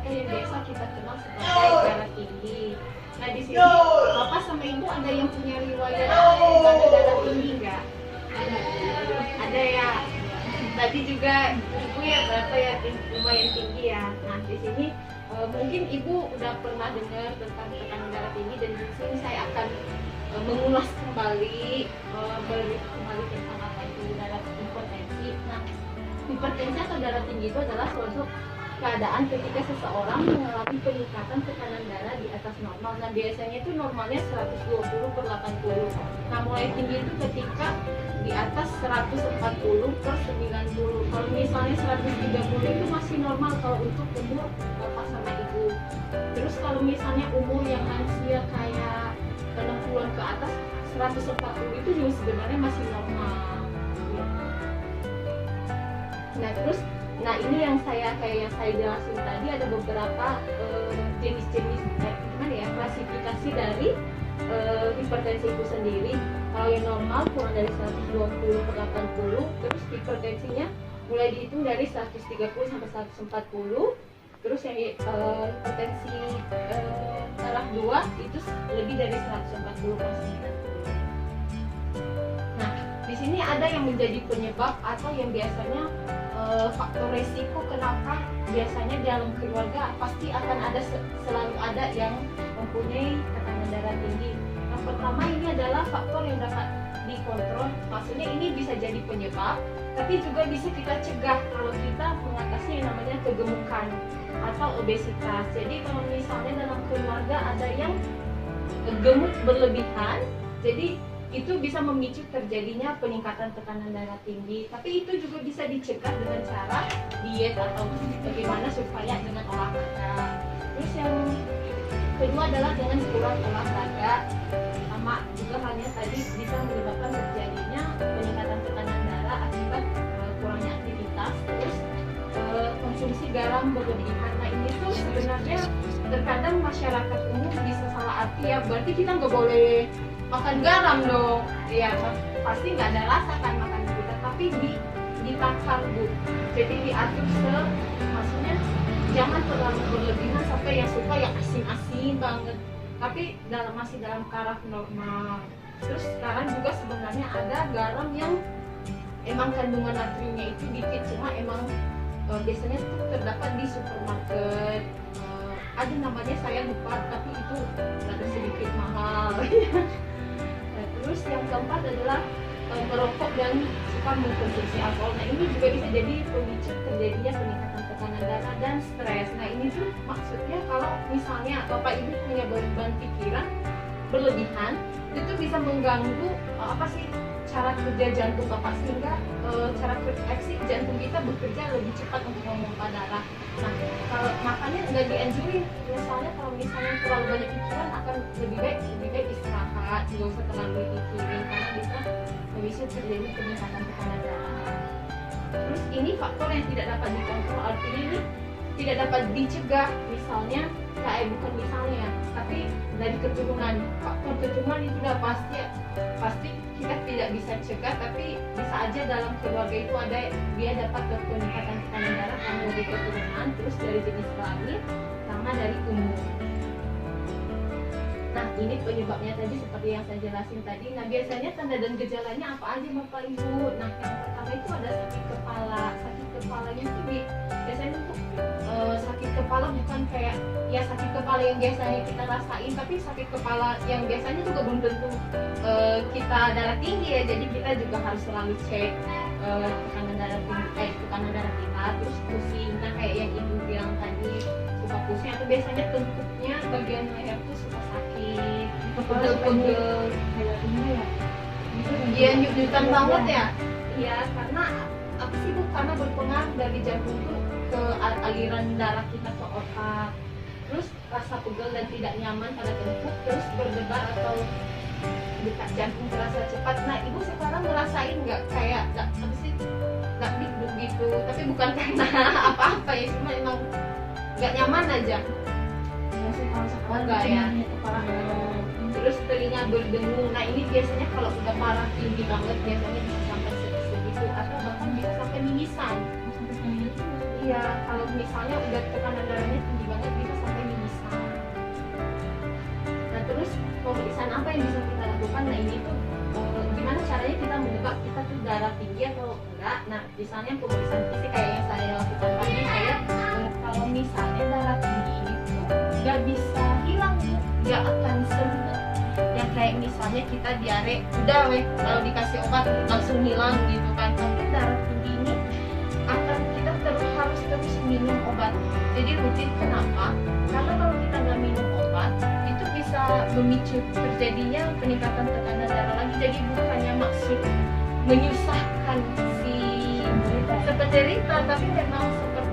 atau yang biasa kita kenal sebagai darah tinggi. Nah di sini bapak sama ibu ada yang punya riwayat darah tinggi nggak? Ada ya. Tadi juga ibu ya berapa ya lumayan tinggi ya. Nah di sini mungkin ibu udah pernah dengar tentang tekanan darah tinggi, dan di sini saya akan mengulas kembali tentang apa itu darah hipertensi. Nah, hipertensi atau darah tinggi itu adalah suatu keadaan ketika seseorang mengalami peningkatan tekanan darah di atas normal. Nah, biasanya itu normalnya 120/80. Nah, mulai tinggi itu ketika di atas 140/90. Kalau misalnya 130 itu masih normal kalau untuk umur bapak sama ibu. Terus kalau misalnya umur yang lansia kayak 60-an ke atas, 140 itu juga sebenarnya masih normal. Nah ini yang saya jelasin tadi, ada beberapa jenis-jenis klasifikasi dari hipertensi itu sendiri. Kalau yang normal kurang dari 120/80, terus hipertensinya mulai dihitung dari 130/140. Terus yang hipertensi darah 2 itu lebih dari 140/90. Nah, di sini ada yang menjadi penyebab atau yang biasanya faktor resiko kenapa biasanya dalam keluarga pasti akan ada selalu ada yang mempunyai tekanan darah tinggi. Yang pertama ini adalah faktor yang dapat dikontrol. Maksudnya ini bisa jadi penyebab, tapi juga bisa kita cegah kalau kita mengatasi yang namanya kegemukan atau obesitas. Jadi kalau misalnya dalam keluarga ada yang gemuk berlebihan, jadi itu bisa memicu terjadinya peningkatan tekanan darah tinggi. Tapi itu juga bisa dicegah dengan cara diet atau bagaimana supaya dengan olahraga. Terus yang kedua adalah dengan kurang olahraga, sama juga halnya tadi bisa menyebabkan terjadinya peningkatan tekanan darah akibat kurangnya aktivitas. Terus konsumsi garam berlebihan. Nah ini tuh sebenarnya terkadang masyarakat umum bisa salah arti ya, berarti kita nggak boleh makan garam dong. Ya pasti nggak ada rasa kan makan kita, tapi ditakar Bu. Jadi diatur maksudnya jangan terlalu berlebihan sampai yang suka yang asin-asin banget, tapi masih dalam taraf normal. Terus sekarang juga sebenarnya ada garam yang emang kandungan natriumnya itu dikit, cuma emang biasanya itu terdapat di supermarket. Ada namanya saya lupa, tapi itu ada sedikit mahal. Terus yang keempat adalah merokok dan suka mengkonsumsi alkohol. Nah ini juga bisa jadi pemicu terjadinya peningkatan tekanan darah dan stres. Nah ini tuh maksudnya kalau misalnya bapak ibu punya beban pikiran berlebihan, itu bisa mengganggu cara kerja jantung bapak, sehingga cara aksi jantung kita bekerja lebih cepat untuk memompa darah. Nah kalau makanya nggak dianjurin, kalau misalnya terlalu banyak pikiran akan lebih baik istirahat, nggak usah terlalu dipikirin karena bisa memicu terjadi peningkatan tekanan darah. Terus ini faktor yang tidak dapat dikontrol, artinya ini tidak dapat dicegah, misalnya bukan misalnya, tapi dari keturunan. Faktor keturunan itu udah pasti kita tidak bisa cegah, tapi bisa aja dalam keluarga itu ada dia dapat peningkatan tekanan darah karena dari keturunan, terus dari jenis kelamin, sama dari umur. Nah ini penyebabnya tadi seperti yang saya jelasin tadi. Nah biasanya tanda dan gejalanya apa aja bapak ibu? Nah yang pertama itu ada sakit kepala. Sakit kepalanya itu biasanya untuk sakit kepala bukan kayak ya sakit kepala yang biasanya kita rasain, tapi sakit kepala yang biasanya juga belum tentu kita darah tinggi ya. Jadi kita juga harus selalu cek tekanan darah kita. Terus pusing, nah kayak yang ibu bilang tadi suka pusing, atau biasanya tengkuknya bagian leher tuh suka sakit, pegel-pegel kayak gimana ya? Iya nyut-nyutan banget ya. Iya karena apa sih Bu? Karena berpengaruh dari jantung tuh ke aliran darah kita ke otak. Terus rasa pegel dan tidak nyaman pada tengkuk, terus berdebar atau detak jantung terasa cepat. Nah ibu sekarang ngerasain nggak kayak nggak dikduk gitu, tapi bukan karena apa-apa ya, cuma emang nggak nyaman aja. Kalau sekarang Enggak ya. kepala Terus telinga berdengung. Nah ini biasanya kalau udah parah tinggi banget biasanya bisa sampai segitu, atau bahkan bisa sampai mimisan. Iya, kalau misalnya udah tekanan darahnya tinggi banget bisa sampai mimisan. Nah terus pemeriksaan apa yang bisa kita lakukan? Nah ini tuh gimana caranya kita menebak kita tuh darah tinggi atau enggak? Nah misalnya pemeriksaan fisik kayak yang saya lakukan tadi, saya kalau misalnya darah tinggi ini tuh nggak bisa hilang Bu, nggak akan sembuh. Yang kayak misalnya kita diare, udah kalau dikasih obat langsung hilang gitu kan. Tapi darah tinggi ini akan kita harus terus minum obat. Jadi rutin. Kenapa? Karena kalau kita nggak minum obat itu bisa memicu terjadinya peningkatan tekanan darah lagi. Jadi bukannya maksud menyusahkan si penderita, tapi memang seperti